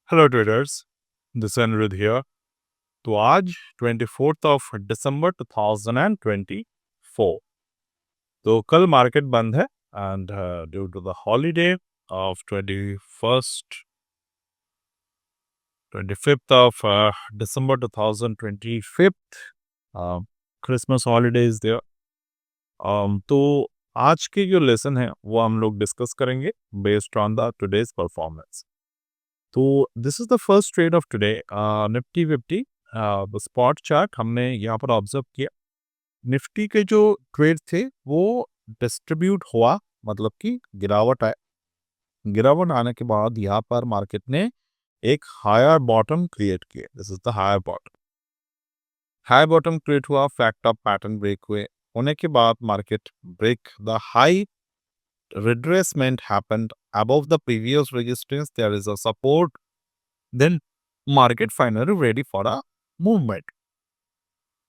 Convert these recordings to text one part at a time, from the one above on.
Hello traders, this is Anirudh here. तो आज 24th of December 2024। तो कल मार्केट बंद है and due to the holiday of 25th ऑफ December 2025, Christmas holiday is there. तो आज के जो लेसन है वो हम लोग डिस्कस करेंगे based on the today's performance. तो this is the first trade of today, Nifty 50 spot chart हमने यहाँ पर ऑब्जर्व किया। निफ्टी के जो ट्रेड थे वो डिस्ट्रीब्यूट हुआ, मतलब कि गिरावट आए। गिरावट आने के बाद यहाँ पर मार्केट ने एक हायर बॉटम क्रिएट किया। This is the higher bottom. High bottom create हुआ, फैक्ट ऑफ पैटर्न ब्रेक हुए। होने के बाद market break the high, retracement happened above the previous resistance. There is a support, then market finally ready for a movement.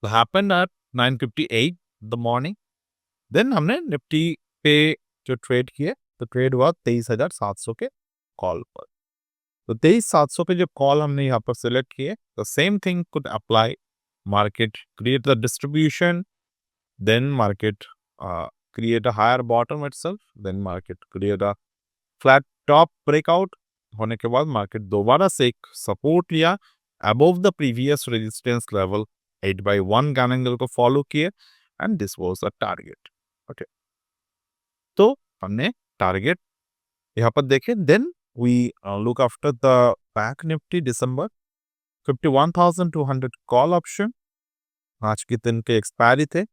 So happened at 9:58 the morning. Then हमने Nifty पे जो trade किए तो trade हुआ 23,700 के कॉल पर। तो 23,700 के जो कॉल हमने यहाँ पर सिलेक्ट किए, the same thing could apply. Market create the distribution, then market create a higher bottom itself, then market create a flat top breakout. होने के बाद मार्केट दोबारा से एक सपोर्ट लिया above the previous resistance level 8/1 candle को follow किए and this was a target. Okay, तो हमने टारगेट यहाँ पर देखे। Then we look after the bank Nifty December 51,200 call option आज के दिन के एक्सपायरी थे।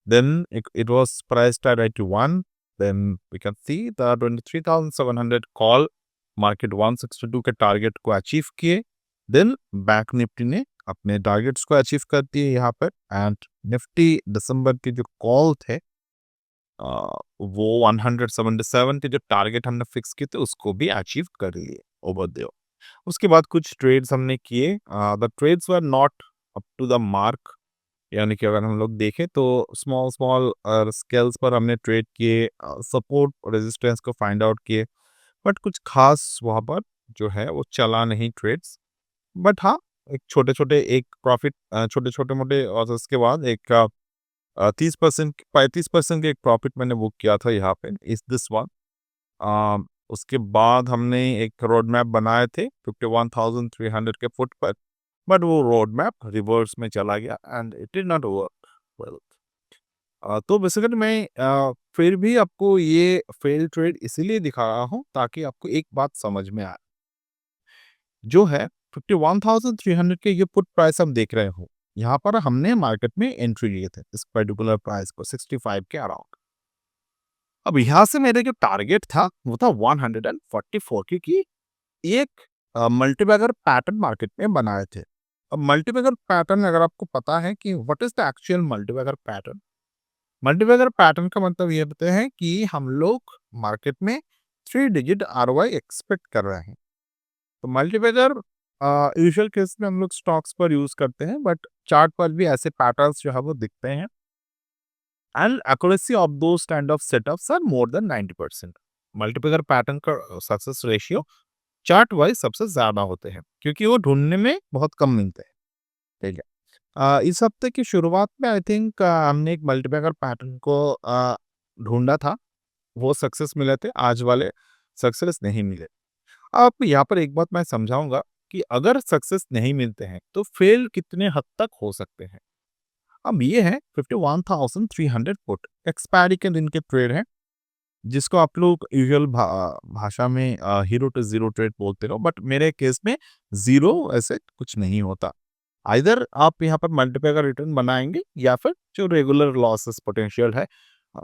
Then it was priced at 81. Then we can see the 23,700 call, market 162 के टारगेट को अचीव किए। देन बैंक निफ्टी ने अपने टारगेट्स को अचीव कर दिए यहाँ पर। एंड निफ्टी दिसंबर के जो कॉल थे वो 177 के जो टारगेट हमने फिक्स किए थे उसको भी अचीव कर लिए ओवर द। उसके बाद कुछ ट्रेड्स हमने किए। The trades were not up to the mark, यानी कि अगर हम लोग देखें तो स्मॉल स्मॉल स्केल्स पर हमने ट्रेड किए, सपोर्ट रेजिस्टेंस को फाइंड आउट किए, बट कुछ खास वहाँ पर जो है वो चला नहीं ट्रेड्स। बट हाँ, एक छोटे छोटे एक प्रॉफिट, छोटे छोटे मोटे, और उसके बाद एक 30% 35% के एक प्रॉफिट मैंने बुक किया था यहाँ पे इस दिस वन। उसके बाद हमने एक रोड मैप बनाए थे 51,300 के फुट पर, बट वो रोड मैप रिवर्स में चला गया and it did not work well. तो बेसिकली मैं फिर भी आपको ये फेल ट्रेड इसीलिए दिखा रहा हूँ ताकि आपको एक बात समझ में आए। जो है 51,300 के ये पुट प्राइस हम देख रहे हो, यहाँ पर हमने मार्केट में एंट्री लिए थे इस पर्टिकुलर प्राइस को 65 के अराउंड। अब यहाँ से मेरे जो टारगेट था वो था 144, क्योंकि एक मल्टीबैगर पैटर्न मार्केट में बनाए थे। अब मल्टीबैगर पैटर्न, अगर आपको पता है कि what is the actual multibagger pattern, multibagger pattern का मतलब ये होता है कि हम लोग मार्केट में 3 डिजिट आरओआई एक्सपेक्ट कर रहे हैं। तो मल्टीबैगर यूजुअल केस में हम लोग स्टॉक्स पर यूज करते हैं, बट चार्ट पर भी ऐसे पैटर्न्स जो है वो दिखते हैं। And accuracy of those kind of setups are more than 90%। Multibagger pattern का सक्सेस रेशियो चार्ट वाइज सबसे ज्यादा होते हैं, क्योंकि वो ढूंढने में बहुत कम मिलते हैं। ठीक है। इस हफ्ते की शुरुआत में आई थिंक हमने एक मल्टीबैगर पैटर्न को ढूंढा था, वो सक्सेस मिले थे। आज वाले सक्सेस नहीं मिले। अब यहाँ पर एक बात मैं समझाऊंगा कि अगर सक्सेस नहीं मिलते हैं तो फेल कितने हद तक हो सकते हैं। अब ये है 51,300 पुट एक्सपायरी के दिन के ट्रेड है, जिसको आप लोग यूजुअल भाषा में हीरो टू जीरो ट्रेड बोलते रहो, बट मेरे केस में जीरो ऐसे कुछ नहीं होता। आइदर आप यहाँ पर मल्टीप्लाई का रिटर्न बनाएंगे या फिर जो रेगुलर लॉसेस पोटेंशियल है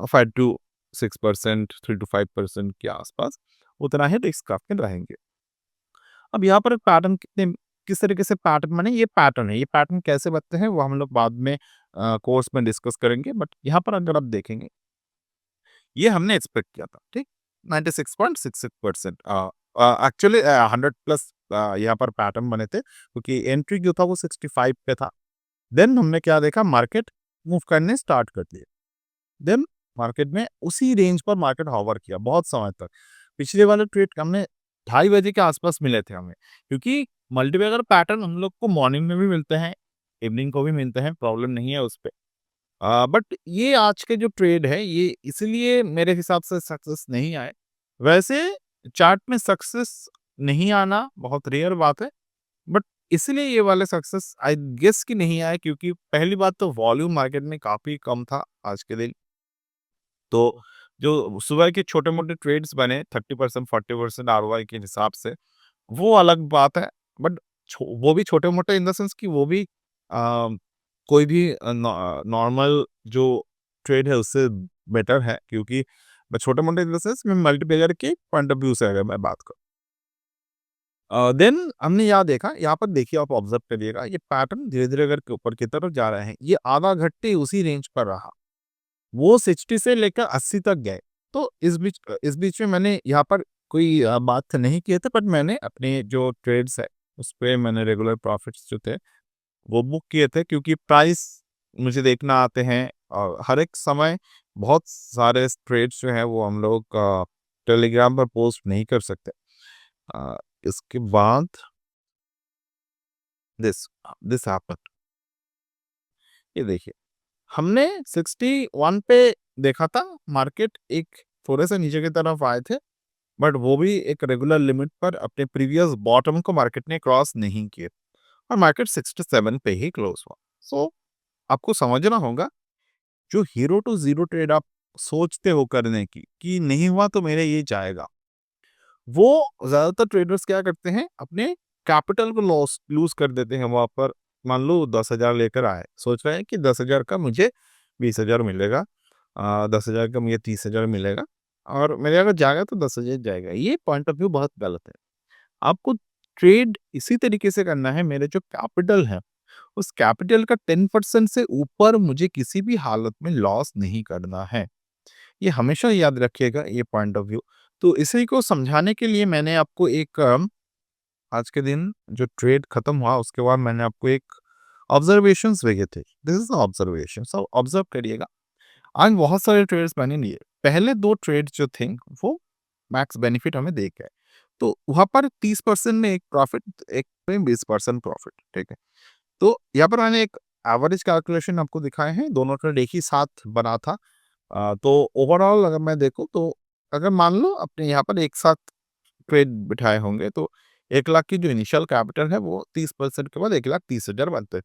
5 to 6%, 3 to 5% के आसपास, उतना ही रिस्क आपके रहेंगे। अब यहाँ पर पैटर्न किस तरीके से पैटर्न बने, ये पैटर्न है। ये पैटर्न कैसे बनते हैं वो हम लोग बाद में कोर्स में डिस्कस करेंगे, बट यहाँ पर अगर आप देखेंगे ये हमने एक्सपेक्ट किया था, ठीक, 96.66%। एक्चुअली 100 प्लस यहाँ पर पैटर्न बने थे, क्योंकि एंट्री जो था वो 65 पे था। देन हमने क्या देखा, मार्केट मूव करने स्टार्ट कर दिए। देन मार्केट में उसी रेंज पर मार्केट हॉवर किया बहुत समय तक। पिछले वाले ट्रेड हमने ढाई बजे के आसपास मिले थे हमें, क्योंकि मल्टीबैगर पैटर्न हम लोग को मॉर्निंग में भी मिलते हैं, इवनिंग को भी मिलते हैं, प्रॉब्लम नहीं है उस पे। बट ये आज के जो ट्रेड है ये इसलिए मेरे हिसाब से सक्सेस नहीं आए। वैसे चार्ट में सक्सेस नहीं आना बहुत रेयर बात है, बट इसलिए ये वाले सक्सेस आई गेस कि नहीं आए, क्योंकि पहली बात तो वॉल्यूम मार्केट में काफ़ी कम था आज के दिन। तो जो सुबह के छोटे-मोटे ट्रेड्स बने 30% 40% आरओआई के हिसाब से, वो अलग बात है। बट वो भी छोटे-मोटे इन द सेंस कि वो भी कोई भी नॉर्मल जो ट्रेड है उससे बेटर है, क्योंकि छोटे-मोटे इन द सेंस मैं मल्टीप्लेयर के पॉइंट ऑफ व्यू से अगर मैं बात करूँ। देन हमने यहाँ देखा, यहाँ पर देखिए आप ऑब्जर्व करिएगा, ये पैटर्न धीरे-धीरे अगर ऊपर की तरफ जा रहे हैं, ये आधा घंटे उसी रेंज पर रहा। वो 60 से लेकर 80 तक गए। तो इस बीच में मैंने यहाँ पर कोई बात नहीं किए थे, बट मैंने अपने जो ट्रेड्स है, उसपे मैंने रेगुलर प्रॉफिट्स जो थे, वो बुक किए थे, क्योंकि प्राइस मुझे देखना आते हैं और हर एक समय बहुत सारे ट्रेड्स जो हैं वो हम लोग टेलीग्राम पर पोस्ट नहीं कर सकते। इसके बाद दिस दिस हैपेंड, ये देखिए, हमने 61 पे देखा था, मार्केट एक थोड़े से नीचे की तरफ आए थे, बट वो भी एक रेगुलर लिमिट पर अपने प्रीवियस बॉटम को मार्केट ने क्रॉस नहीं किए और मार्केट 67 पे ही क्लोज हुआ। सो आपको समझना होगा, जो हीरो टू जीरो ट्रेड आप सोचते हो करने की कि नहीं हुआ तो मेरे ये जाएगा, वो ज्यादातर ट्रेडर्स क्या करते हैं, अपने कैपिटल को लॉस लूज कर देते हैं वहां पर। मान लो 10,000 लेकर आए, सोच रहे हैं कि 10,000 का मुझे 20,000 मिलेगा, 10,000 का मुझे 30,000 मिलेगा, और मेरे अगर जाएगा तो 10,000 जाएगा। ये पॉइंट ऑफ व्यू बहुत गलत है। आपको ट्रेड इसी तरीके से करना है, मेरे जो कैपिटल है उस कैपिटल का 10% से ऊपर मुझे किसी भी हालत में लॉस नहीं करना है। ये हमेशा याद रखिएगा, ये पॉइंट ऑफ व्यू। तो इसी को समझाने के लिए मैंने आपको एक आज के दिन जो ट्रेड खत्म हुआ उसके बाद मैंने आपको एक ऑब्जर्वेशंस भेजे थे। दिस इज ऑब्जर्वेशन, सब ऑब्जर्व करिएगा। आज बहुत सारे ट्रेड्स मैंने लिए। पहले 2 ट्रेड जो थे वो मैक्स बेनिफिट हमें दे गए। तो वहाँ पर 30% में एक प्रॉफिट, एक में 20% प्रॉफिट, ठीक है? तो यहाँ पर मैंने एक एवरेज कैलकुलेशन आपको दिखाए हैं, दोनों ट्रेड एक ही साथ बना था। तो ओवरऑल अगर मैं देखूँ तो अगर मान लो अपने यहाँ पर एक साथ ट्रेड बिठाए होंगे तो 1 लाख की जो इनिशियल कैपिटल है वो 30% के बाद 1,30,000 बनते हैं।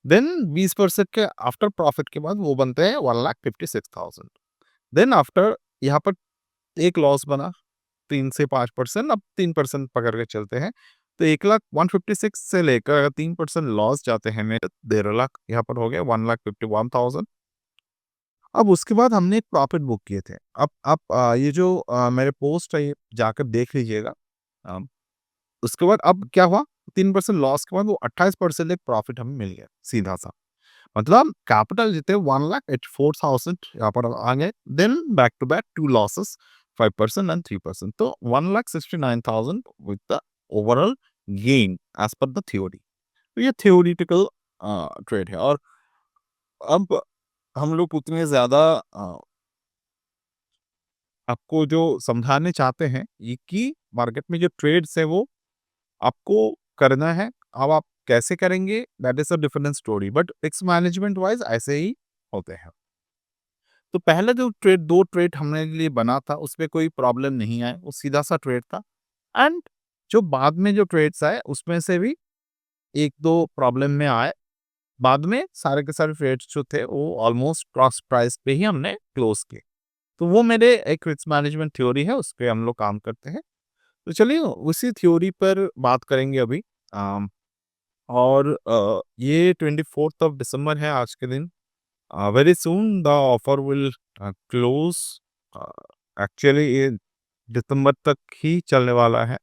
देन 20% के आफ्टर प्रॉफिट के बाद वो बनते हैं 1,56,000। देन आफ्टर यहाँ पर एक लॉस बना 3 से 5%, अब 3% पकड़ के चलते हैं। तो 1,156,000 से लेकर अगर 3% लॉस जाते हैं मेरे 1,50,000 यहाँ पर हो गया 1,51,000। अब उसके बाद हमने एक प्रॉफिट बुक किए थे। अब आप ये जो मेरे पोस्ट है ये जाकर देख लीजिएगा। अ, उसके बाद अब क्या हुआ, 3% लॉस के बाद वो 28% एक प्रॉफिट हमें मिल गया सीधा-सा। मतलब कैपिटल जितने 1,84,000 यहाँ पर आ गए, then back to back 2 losses 5% and 3%, तो 1,69,000 with the overall gain as per the theory. तो ये थ्योरेटिकल ट्रेड है। और अब हम लोग उतने ज़्यादा आपको जो समझाने चाहते हैं ये कि मार्केट में जो ट्रेड्स है वो आपको करना है। अब आप कैसे करेंगे that is a different story, but risk management wise ऐसे ही होते हैं। तो पहला जो ट्रेड 2 ट्रेड हमारे लिए बना था उसमें कोई प्रॉब्लम नहीं आया, वो सीधा-सा ट्रेड था। एंड जो बाद में जो ट्रेड्स आए उसमें से भी 1-2 प्रॉब्लम में आए। बाद में सारे के सारे ट्रेड्स जो थे वो ऑलमोस्ट क्रॉस प्राइस पे ही हमने क्लोज़ किए। तो वो मेरे एक रिस्क मैनेजमेंट थ्योरी है, उस पे हम लोग काम करते हैं। तो चलिए उसी थ्योरी पर बात करेंगे अभी। अम, और ये 24th ऑफ दिसंबर है आज के दिन। Very soon the offer will close. Actually ये दिसंबर तक ही चलने वाला है,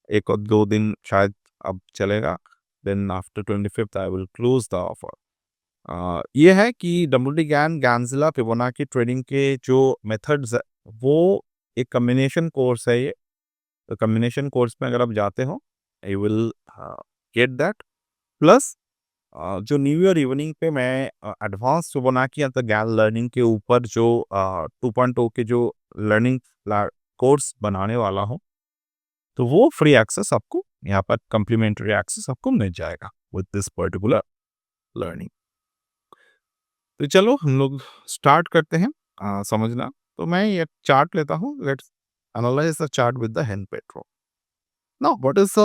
1 और 2 दिन शायद अब चलेगा। Then after 25th I will close the offer. ये है कि डब्ल्यूटी गैन, गैंजिला, फिबोनाची ट्रेडिंग के जो मेथड्स है वो एक कॉम्बिनेशन कोर्स है ये। तो कॉम्बिनेशन कोर्स में अगर आप जाते हो you will get that. Plus जो न्यू ईयर इवनिंग पे मैं एडवांस फिबोनाची या तो गैन लर्निंग के ऊपर जो 2.0 के जो लर्निंग कोर्स बनाने वाला हूँ, तो वो फ्री एक्सेस आपको यहाँ पर कम्प्लीमेंट्री एक्सेस आपको मिल जाएगा विद दिस पर्टिकुलर लर्निंग। तो चलो हम लोग स्टार्ट करते हैं समझना। तो मैं ये चार्ट लेता हूँ, let's analyse the chart with the हेन petro. Now, what is the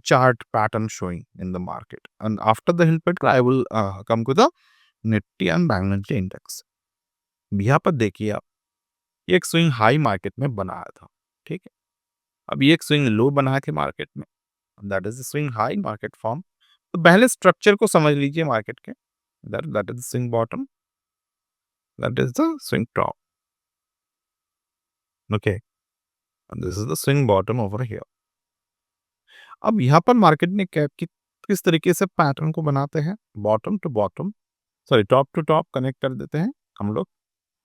chart pattern showing in the market? And after the Hill Petrol, I will come to the Nifty and Bank Nifty Index. यहाँ पर देखिए आप, ये एक swing high market में बनाया था, ठीक है। अब ये एक स्विंग लो बना के मार्केट में, that is swing high market form. तो पहले स्ट्रक्चर को समझ लीजिए मार्केट के, that is swing bottom, that is the swing top, okay, this is the swing bottom over here. अब यहाँ पर मार्केट ने किस तरीके से पैटर्न को बनाते हैं, bottom to bottom, sorry top to top connect कर देते हैं हम लोग।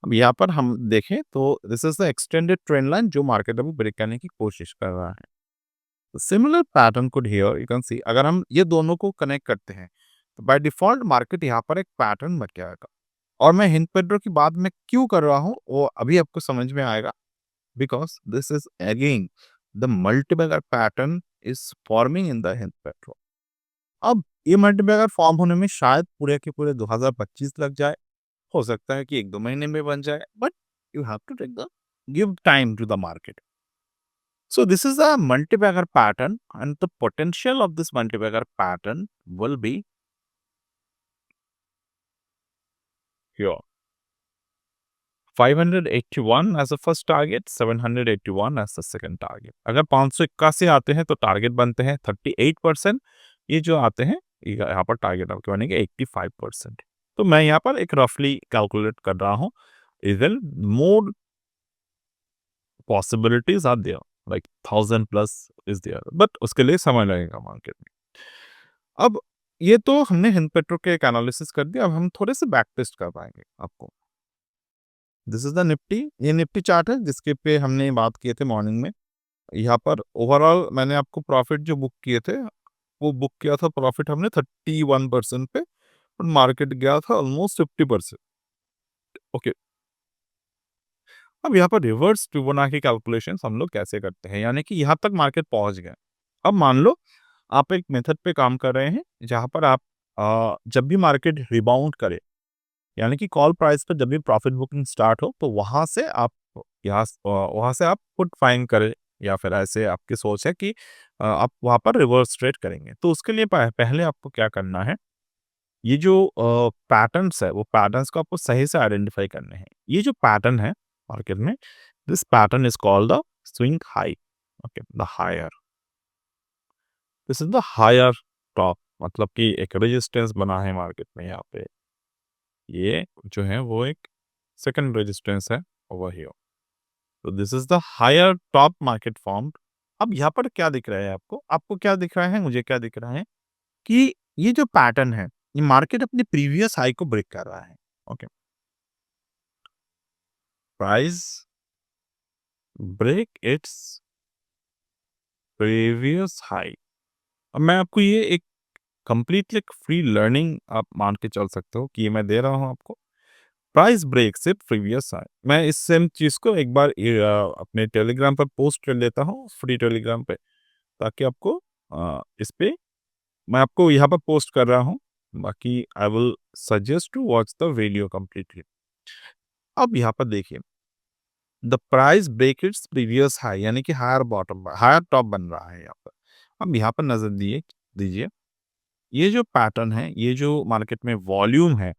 अब यहाँ पर हम देखें तो this is the extended trend line जो मार्केट अभी ब्रेक करने की कोशिश कर रहा है। Similar pattern could hear you can see, अगर हम ये दोनों को कनेक्ट करते हैं तो बाय डिफॉल्ट मार्केट यहाँ पर एक पैटर्न बन जाएगा। और मैं हिंद पेड्रो की बात मैं क्यों कर रहा हूँ वो अभी आपको समझ में आएगा, because this is again the multibagger pattern is forming in the Hind Pedro. अब ये मल्टीबैगर फॉर्म होने में शायद पूरे के पूरे 2025 लग जाए, हो सकता है कि 1-2 महीने में बन जाए, but you have to take the give time to the market. So this is a multi-bagger pattern, and the potential of this multi-bagger pattern will be here. 581 as the first target, 781 as the second target. अगर 581 आते हैं तो target बनते हैं 38%, ये जो आते हैं यहाँ पर टारगेट आपके बनेंगे 85%। तो मैं यहाँ पर एक रफली कैलकुलेट कर रहा हूँ, even more possibilities are there, like 1000 plus is there, but उसके लिए समय लगेगा मार्केट में। अब ये तो हमने हिंद पेट्रो के एक एनालिसिस कर दिया, अब हम थोड़े से बैक टेस्ट कर पाएंगे आपको। दिस इज द निफ्टी, ये निफ्टी चार्ट है जिसके पे हमने बात किए थे मॉर्निंग में। यहाँ पर ओवरऑल मैंने आपको प्रॉफिट जो बुक किए थे, वो बुक किया था प्रॉफिट हमने 31% पे, और मार्केट गया था ऑलमोस्ट 50%। ओके, अब यहाँ पर रिवर्स फिबोनाची कैलकुलेशन हम लोग कैसे करते हैं, यानी कि यहाँ तक मार्केट पहुंच गए। अब मान लो आप एक मेथड पे काम कर रहे हैं जहां पर आप जब भी मार्केट रिबाउंड करे, यानी कि कॉल प्राइस पर जब भी प्रॉफिट बुकिंग स्टार्ट हो, तो वहां से आप वहां से आप पुट फाइन करें, या फिर ऐसे आपकी सोच है कि आप वहां पर रिवर्स ट्रेड करेंगे। तो उसके लिए पहले आपको क्या करना है, ये जो पैटर्न्स है वो पैटर्न्स को आपको सही से आइडेंटिफाई करने हैं। ये जो पैटर्न है मार्केट में, this pattern is called the swing high, okay, the higher, this is the higher top, मतलब कि एक रेजिस्टेंस बना है मार्केट में यहाँ पे, ये जो है वो एक सेकंड रेजिस्टेंस है ओवर हियर। तो this is the higher top market formed. अब यहाँ पर क्या दिख रहा है आपको, क्या दिख रहा है, मुझे क्या दिख रहा है कि ये जो पैटर्न है, ये मार्केट अपने प्रीवियस हाई को ब्रेक कर रहा है। Okay, price break its previous high. अब मैं आपको ये एक कंप्लीटली एक फ्री लर्निंग आप मान के चल सकते हो कि ये मैं दे रहा हूँ आपको, प्राइस ब्रेक से प्रीवियस हाई। मैं इस सेम चीज को एक बार अपने टेलीग्राम पर पोस्ट कर लेता हूँ, फ्री टेलीग्राम पे, ताकि आपको इस पे मैं आपको यहाँ पर पोस्ट कर रहा हूँ। बाकी I will suggest to watch the video completely. अब यहाँ पर देखिए, the price break its previous high, यानी कि हायर बॉटम, हायर टॉप बन रहा है यहाँ पर। अब यहाँ पर नजर दीजिए, ये जो पैटर्न है, ये जो मार्केट में वॉल्यूम है,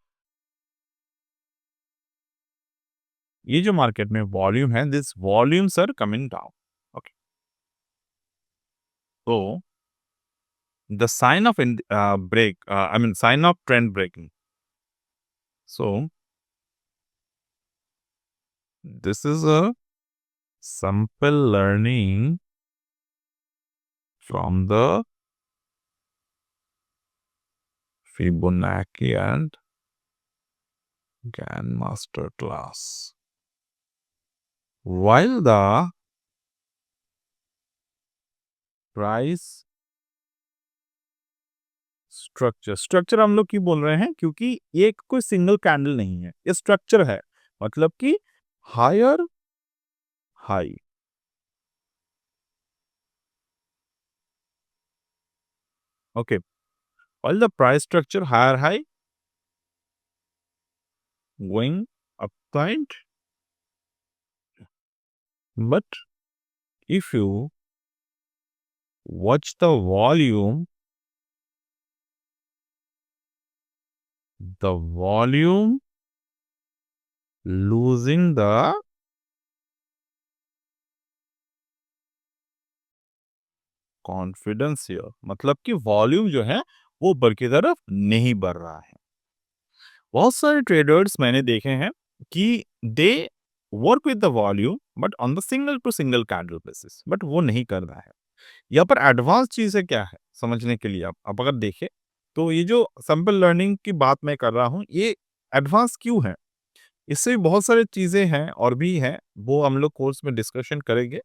ये जो मार्केट में वॉल्यूम है, this volumes are coming down. Okay, तो the sign of break, I mean sign of trend breaking, so this is a sample learning from the Fibonacci and Gann master class. While the price structure हम लोग क्यों बोल रहे हैं, क्योंकि ये कोई सिंगल कैंडल नहीं है, ये स्ट्रक्चर है, मतलब कि higher high, Okay. While the price structure higher high going upside, but if you watch the volume losing the confidence here, मतलब कि वॉल्यूम जो है वो ऊपर की तरफ नहीं बढ़ रहा है। बहुत सारे ट्रेडर्स मैंने देखे हैं कि they work with the volume but on the single to single candle basis, but वो नहीं कर रहा है। यहाँ पर एडवांस चीजें क्या है समझने के लिए आप अगर देखें तो ये जो सिंपल लर्निंग की बात मैं कर रहा हूँ ये एडवांस क्यों है, इससे भी बहुत सारी चीजें हैं और भी हैं, वो हम लोग कोर्स में डिस्कशन करेंगे।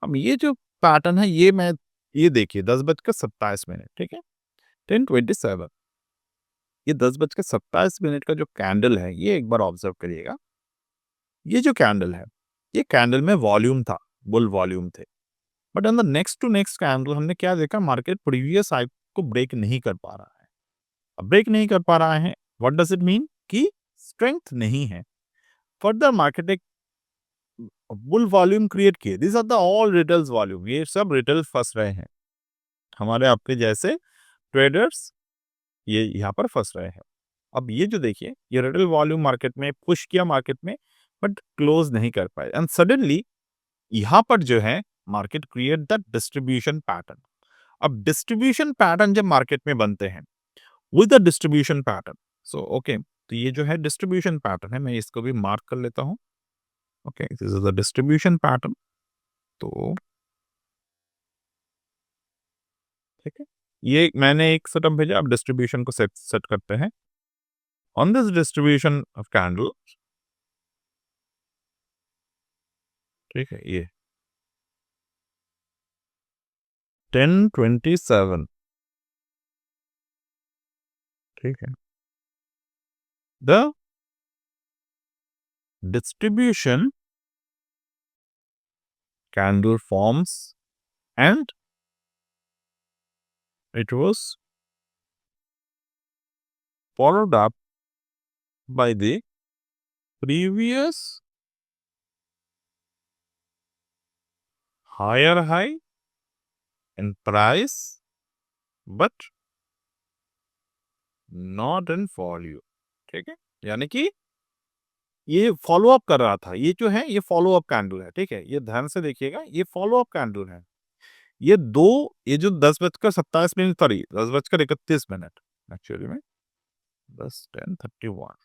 अब ये जो पैटर्न है ये देखिए 10:27, ठीक है, 10:27, ये 10:27 का जो कैंडल है ये एक बार ऑब्जर्व करिएगा। ये जो कैंडल है ये कैंडल में वॉल्यूम था, बुल वॉल्यूम थे, but on the next to next candle हमने क्या देखा, मार्केट प्रीवियस हाई को ब्रेक नहीं कर पा रहा है। अब ब्रेक नहीं कर पा रहा है, व्हाट डज इट मीन कि स्ट्रेंथ नहीं है। फर्दर मार्केट एक बुल वॉल्यूम क्रिएट किए, this are the all retails volume, ये सब रिटेल फंस रहे हैं, हमारे आपके जैसे ट्रेडर्स ये यहाँ पर फंस रहे हैं। अब ये जो देखिए ये रिटेल वॉल्यूम मार्केट में पुश किया मार्केट में, बट क्लोज नहीं कर पाए एंड सडनली यहाँ पर जो है market create the distribution pattern. अब डिस्ट्रीब्यूशन पैटर्न जब मार्केट में बनते हैं with the distribution pattern, so okay, तो ये जो है डिस्ट्रीब्यूशन पैटर्न है, मैं इसको भी मार्क कर लेता हूँ। Okay, this is the distribution pattern. तो ठीक है, ये मैंने एक सेटअप भेजा, अब डिस्ट्रीब्यूशन को सेट सेट करते हैं। On this distribution of candle, ठीक है, ये 10:27, ठीक है, the distribution candle forms and it was followed up by the previous higher high in price but not in volume, ठीक है, यानी कि ये फॉलो अप कर रहा था, ये जो है ये फॉलो अप कैंडल है, ठीक है, ये ध्यान से देखिएगा, ये फॉलो अप कैंडल है। ये जो 10:27, सॉरी 10:31 एक्चुअली में 10:31,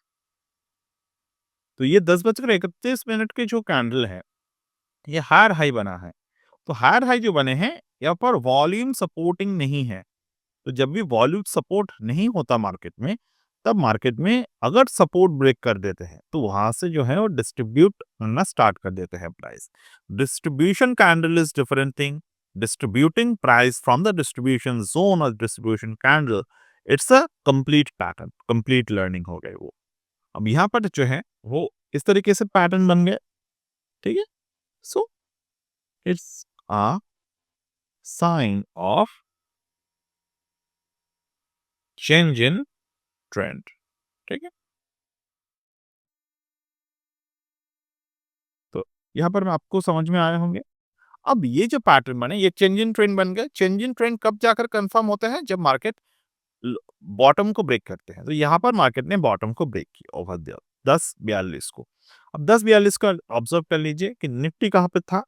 तो ये 10:31 के जो कैंडल है ये हायर हाई बना है। तो हायर हाई जो बने हैं यहाँ पर वॉल्यूम सपोर्टिंग नहीं है। तो जब भी वॉल्यूम सपोर्ट नहीं होता मार्केट में, तब मार्केट में अगर सपोर्ट ब्रेक कर देते हैं तो वहां से जो है वो डिस्ट्रीब्यूट करना स्टार्ट कर देते हैं price. Distribution candle is different thing, distributing price from the distribution zone और distribution candle, it's a complete pattern, complete learning हो गई वो। अब यहाँ पर जो है वो इस तरीके से पैटर्न बन गए, ठीक है। So it's a sign of change in trend, ठीक है। तो यहाँ पर मैं आपको समझ में आए होंगे। अब ये जो पैटर्न बने ये चेंज इन ट्रेंड बन गए। चेंज इन ट्रेंड कब जाकर कंफर्म होते हैं, जब मार्केट बॉटम को ब्रेक करते हैं। तो यहाँ पर मार्केट ने बॉटम को ब्रेक किया ओवर द 10:42 को। अब 10:42 का ऑब्जर्व कर लीजिए कि निफ्टी कहाँ पे था,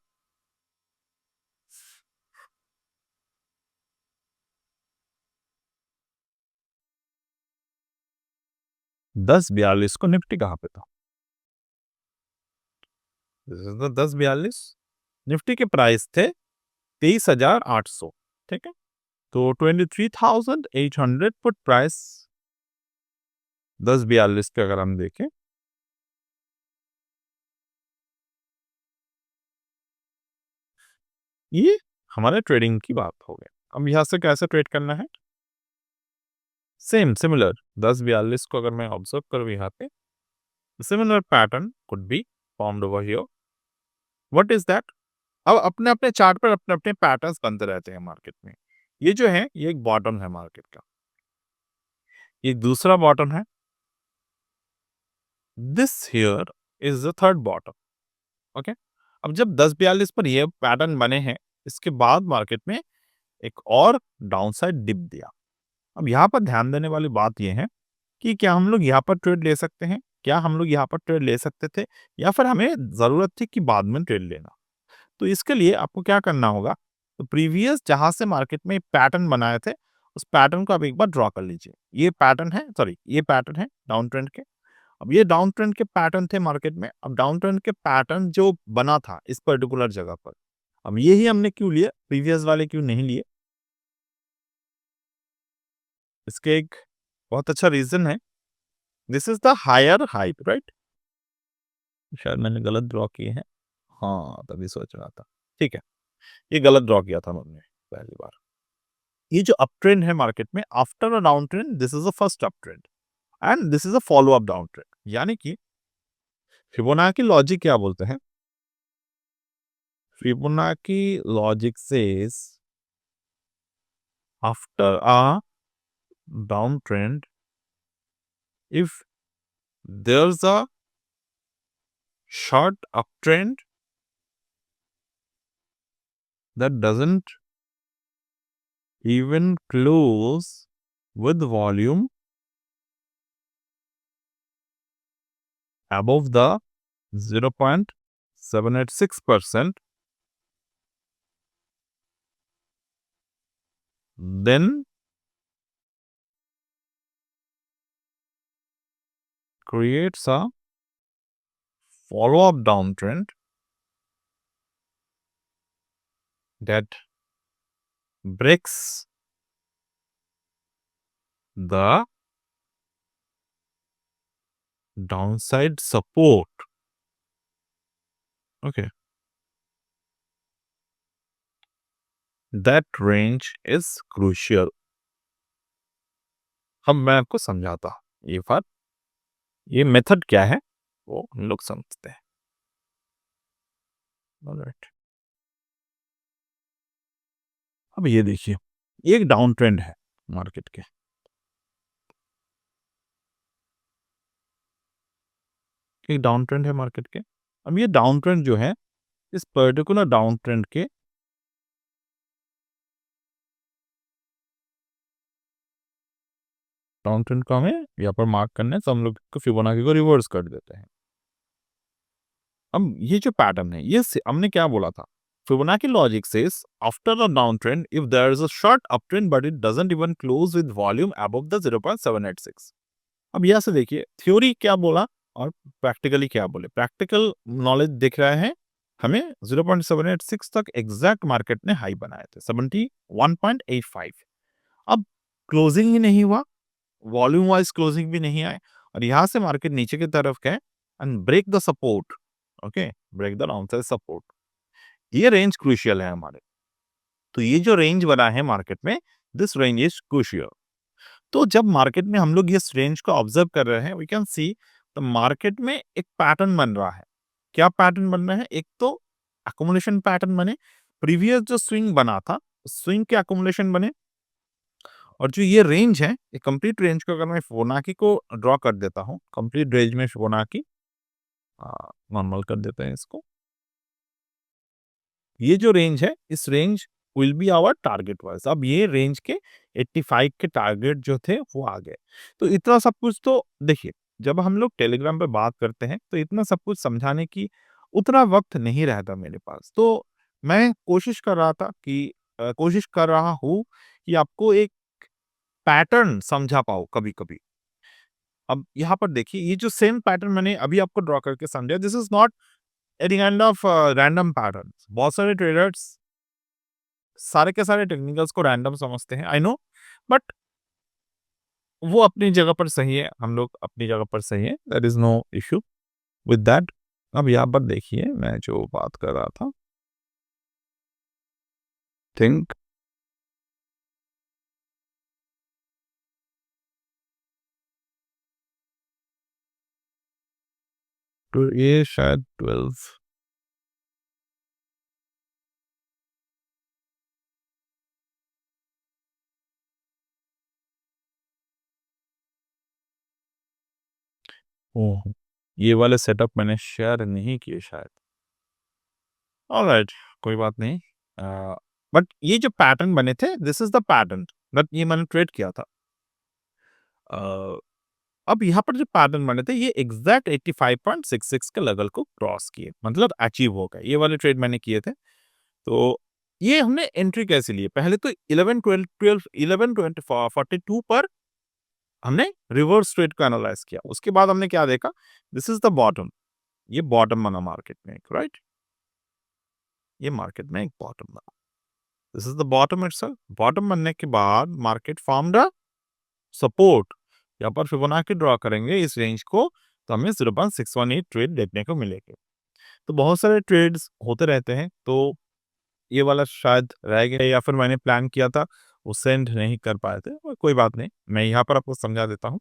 10:42 को निफ्टी कहाँ पे था, 10:42 निफ्टी के प्राइस थे 23,800, ठीक है। तो 23,800 पुट प्राइस 10:42 के अगर हम देखें, ये हमारे ट्रेडिंग की बात हो गई। अब यहाँ से कैसे ट्रेड करना है, सेम सिमिलर 10:42 को अगर मैं ऑब्जर्व करूँ यहाँ पे, similar pattern could be formed over here. What is that, अब अपने अपने चार्ट पर अपने अपने पैटर्न्स बनते रहते हैं मार्केट में। ये जो है ये एक बॉटम है मार्केट का, ये दूसरा बॉटम है, this here is the third bottom. Okay, अब जब 1042 पर ये पैटर्न बने हैं, इसके बाद मार्केट में एक और डाउनसाइड डिप दिया। अब यहाँ पर ध्यान देने वाली बात ये है कि क्या हम लोग यहाँ पर ट्रेड ले सकते हैं? क्या हम लोग यहाँ पर ट्रेड ले सकते थे? या फिर हमें ज़रूरत थी कि बाद में ट्रेड लेना? तो इसके लिए आपको क्या करना होगा, तो प्रीवियस जहाँ से मार्केट में पैटर्न बनाए थे, उस पैटर्न को आप एक बार ड्रॉ कर लीजिए। ये पैटर्न है, सॉरी ये पैटर्न है डाउन ट्रेंड के। अब ये डाउन ट्रेंड के पैटर्न थे मार्केट में। अब डाउन ट्रेंड के पैटर्न जो बना था इस पर्टिकुलर जगह पर, अब ये ही हमने क्यों लिए, प्रीवियस वाले क्यों नहीं लिए? इसके एक बहुत अच्छा रीज़न है। This is the higher height, right? शायद मैंने गलत ड्रॉ किए हैं। हाँ, तभी सोच रहा था। ठीक है, ये गलत ड्रॉ किया था मैंने पहली बार। ये जो अप ट्रेंड है मार्केट में, after a down trend this is the first up trend and this is a follow up down trend. यानी कि फिबोनाची लॉजिक क्या बोलते हैं? Fibonacci logic says after a downtrend, if there's a short uptrend that doesn't even close with volume above the 0.786%, then creates a follow-up downtrend that breaks the downside support. Okay, that range is crucial. अब मैं आपको समझाता हूँ। ये method क्या है वो हम लोग समझते हैं। ऑलराइट, अब ये देखिए, ये एक डाउन ट्रेंड है मार्केट के। एक डाउन ट्रेंड है मार्केट के। अब ये डाउन ट्रेंड जो है, इस पर्टिकुलर डाउन ट्रेंड के डाउन ट्रेंड को हमें यहाँ पर मार्क करना है, तो हम लोग फिबोनाची को रिवर्स कर देते हैं। अब ये जो पैटर्न है, ये हमने क्या बोला था? Fibonacci logic says after a down trend if there is a short up trend but it doesn't even close with volume above the 0.786। अब यहाँ से देखिए थ्योरी क्या बोला और प्रैक्टिकली क्या बोले। प्रैक्टिकल नॉलेज दिख रहा है हमें 0.786 तक एग्जैक्ट मार्केट ने हाई बनाए थे 71.85। अब क्लोजिंग ही नहीं हुआ, वॉल्यूम वाइज क्लोजिंग भी नहीं आए और यहाँ से मार्केट नीचे की तरफ गए and break the support. Okay, break the downside support. ये रेंज क्रूशियल है हमारे। तो ये जो रेंज बना है मार्केट में, दिस रेंज इज क्रूशियल। तो जब मार्केट में हम लोग इस रेंज को ऑब्जर्व कर रहे हैं, we can see the market में एक पैटर्न बन रहा है। क्या पैटर्न बन रहा है? एक तो अकोमोडेशन पैटर्न बने, प्रीवियस जो स्विंग बना था, स्विंग के अकोमोडेशन बने और जो ये रेंज है, ये कंप्लीट रेंज को अगर मैं फिबोनाची को ड्रॉ कर देता हूँ, कंप्लीट रेंज में फिबोनाची नॉर्मल कर देते हैं इसको। ये जो रेंज है, इस range will be our target wise. अब ये रेंज के 85 के टारगेट जो थे वो आ गए। तो इतना सब कुछ तो देखिए, जब हम लोग टेलीग्राम पे बात करते हैं तो इतना सब कुछ समझाने की उतना वक्त नहीं रहता मेरे पास। तो मैं कोशिश कर रहा हूँ कि आपको एक पैटर्न समझा पाऊँ कभी-कभी। अब यहाँ पर देखिए, ये जो सेम पैटर्न मैंने अभी आपको ड्रॉ करके समझाया, this is not any kind of random pattern. बहुत सारे ट्रेडर्स सारे के सारे टेक्निकल्स को रैंडम समझते हैं, आई नो, बट वो अपनी जगह पर सही है, हम लोग अपनी जगह पर सही है, there is no issue with that. अब यहाँ पर देखिए मैं जो बात कर रहा था, थिंक तो ये शायद 12 ओह! ये वाले सेटअप मैंने शेयर नहीं किए शायद। ऑलराइट, कोई बात नहीं। बट ये जो पैटर्न बने थे, this is the pattern but ये मैंने ट्रेड किया था। अ, अब यहाँ पर जो पैटर्न बने थे ये एग्ज़ैक्ट 85.66 के लेवल को क्रॉस किए, मतलब अचीव हो गए। ये वाले ट्रेड मैंने किए थे। तो ये हमने एंट्री कैसे ली? पहले तो 11, 12, 12, 11, 20 42 पर हमने रिवर्स ट्रेड को एनालाइज़ किया। उसके बाद हमने क्या देखा? This is the bottom. ये बॉटम बना मार्केट में एक, राइट? ये मार्केट में एक बॉटम बना। This is the bottom itself. Bottom बनने के बाद मार्केट फॉर्म्ड अ सपोर्ट। यहाँ पर फिबोनाची ड्रॉ करेंगे इस रेंज को, तो हमें 0.618 ट्रेड देखने को मिलेंगे। तो बहुत सारे ट्रेड्स होते रहते हैं, तो ये वाला शायद रह गया या फिर मैंने प्लान किया था, वो सेंड नहीं कर पाए थे। कोई बात नहीं, मैं यहाँ पर आपको समझा देता हूँ।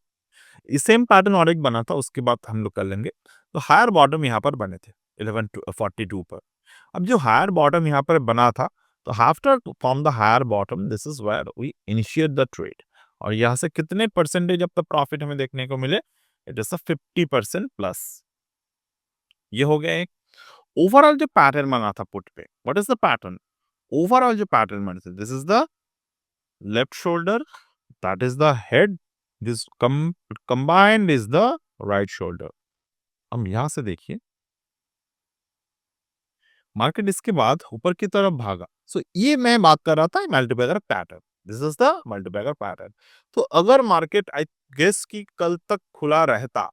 ये सेम पैटर्न और एक बना था, उसके बाद हम लोग कर लेंगे। तो हायर बॉटम यहाँ पर बने थे 11 टू 42 पर। अब जो हायर बॉटम यहाँ पर बना था, तो after from the higher bottom this is where we initiate the trade. और यहाँ से कितने परसेंटेज अब तक प्रॉफिट हमें देखने को मिले? It is 50% plus. ये हो गया एक। ओवरऑल जो पैटर्न बना था पुट पे, what is the pattern? Overall जो पैटर्न बने थे, this is the left shoulder, that is the head, this combined is the right shoulder. हम यहां से देखिए, मार्केट इसके बाद ऊपर की तरफ भागा। सो ये मैं बात कर रहा था multibagger pattern. This is the multibagger pattern. तो अगर मार्केट आई गेस कि कल तक खुला रहता,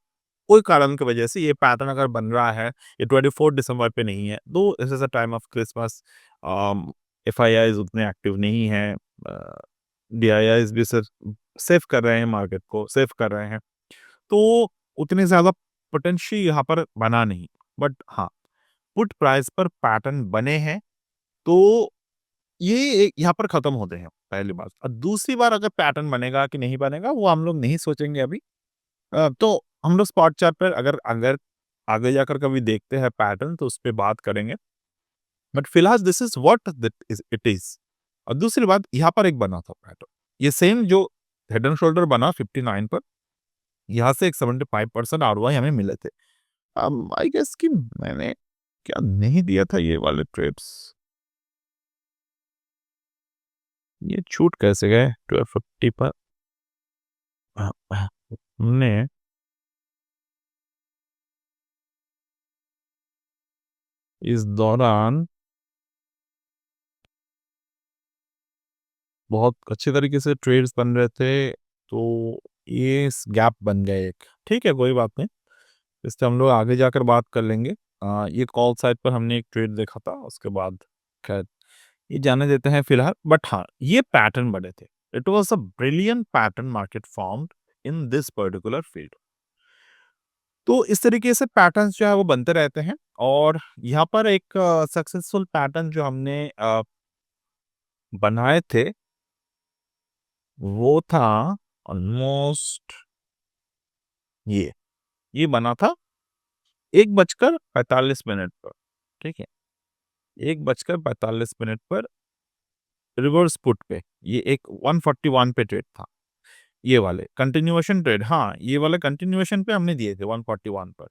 कोई कारण की वजह से ये पैटर्न अगर बन रहा है, ये 24 दिसंबर पे नहीं है, दो this is a time of Christmas, F I eyes उतने एक्टिव नहीं है, डी आई आईज भी सिर्फ सेव कर रहे हैं, मार्केट को सेव कर रहे हैं, तो उतने ज्यादा पोटेंशियल यहाँ पर बना नहीं। बट हाँ, पुट प्राइस पर पैटर्न बने हैं, तो ये यहाँ पर खत्म होते हैं, पहली बात। और दूसरी बार अगर पैटर्न बनेगा कि नहीं बनेगा, वो हम लोग नहीं सोचेंगे अभी। तो हम लोग स्पॉट चार्ट पर अगर अगर आगे जाकर कभी देखते हैं पैटर्न, तो उस पे बात करेंगे। बट फिलहाल this is what it is. और दूसरी बात, यहाँ पर एक बना था पैटर्न, ये सेम जो हेड एंड शोल्डर बना 59 पर, यहाँ से एक 75% आरओआई हमें मिले थे। आई गेस कि मैंने क्या नहीं दिया था ये वाले ट्रेड्स, ये छूट कैसे गए 1250 पर? हमने इस दौरान बहुत अच्छे तरीके से ट्रेड्स बन रहे थे, तो ये गैप बन गया एक। ठीक है, कोई बात नहीं, इससे हम लोग आगे जाकर बात कर लेंगे। ये कॉल साइड पर हमने एक ट्रेड देखा था, उसके बाद खैर ये जाने देते हैं फिलहाल। बट हाँ, ये पैटर्न बने थे। It was a brilliant pattern market formed in this particular field. तो इस तरीके से पैटर्न्स जो है वो बनते रहते हैं। और यहाँ पर एक सक्सेसफुल पैटर्न जो हमने बनाए थे, वो था ऑलमोस्ट ये बना था 1:45 पर। ठीक है, 1:45 पर रिवर्स पुट पे, ये एक 141 पे ट्रेड था। ये वाले कंटिन्यूएशन ट्रेड, हाँ, ये वाले कंटिन्यूएशन पे हमने दिए थे 141 पर।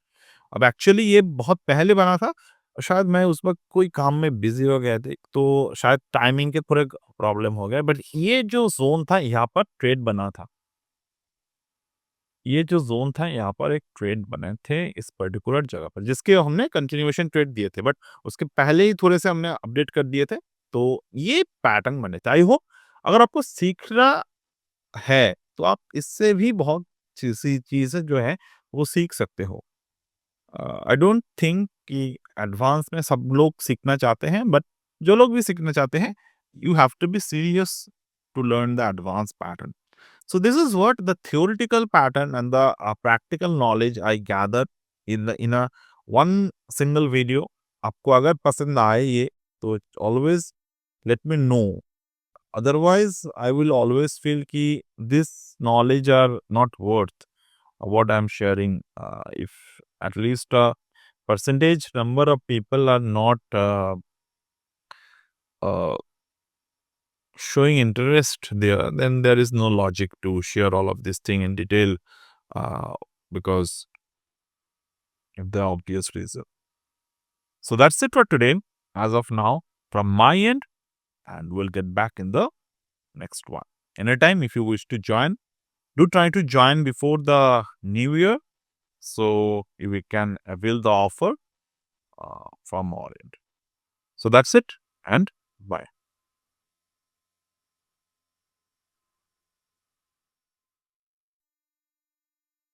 अब एक्चुअली ये बहुत पहले बना था, शायद मैं उस वक़्त कोई काम में बिज़ी हो गया थे, तो शायद टाइमिंग के थोड़े प्रॉब्लम हो गए। बट ये जो ज़ोन था, यहाँ पर ट्रेड बना था। ये जो ज़ोन था, यहाँ पर एक ट्रेड बने थे इस पर्टिकुलर जगह पर, जिसके हमने कंटिन्यूएशन ट्रेड दिए थे, बट उसके पहले ही थोड़े से हमने अपडेट कर दिए थे। तो ये पैटर्न बने थे। आई होप अगर आपको सीखना है, तो आप इससे भी बहुत सी चीज़ें जो है, वो सीख सकते हो। आई डोंट थिंक कि एडवांस में सब लोग सीखना चाहते हैं, बट जो लोग भी सीखना चाहते हैं, you have to be serious to learn the advance pattern. So this is what the theoretical pattern and the practical knowledge I gathered in a one single video. आपको अगर पसंद आए ये, तो always let me know. Otherwise, I will always feel कि this knowledge are not worth what I'm sharing. If at least a percentage number of people are not uh, showing interest there, then there is no logic to share all of this thing in detail. Uh, because if the obvious reason. So that's it for today, as of now, from my end, and we'll get back in the next one. Anytime, if you wish to join, do try to join before the new year, so we can avail the offer from our end. So that's it, and bye.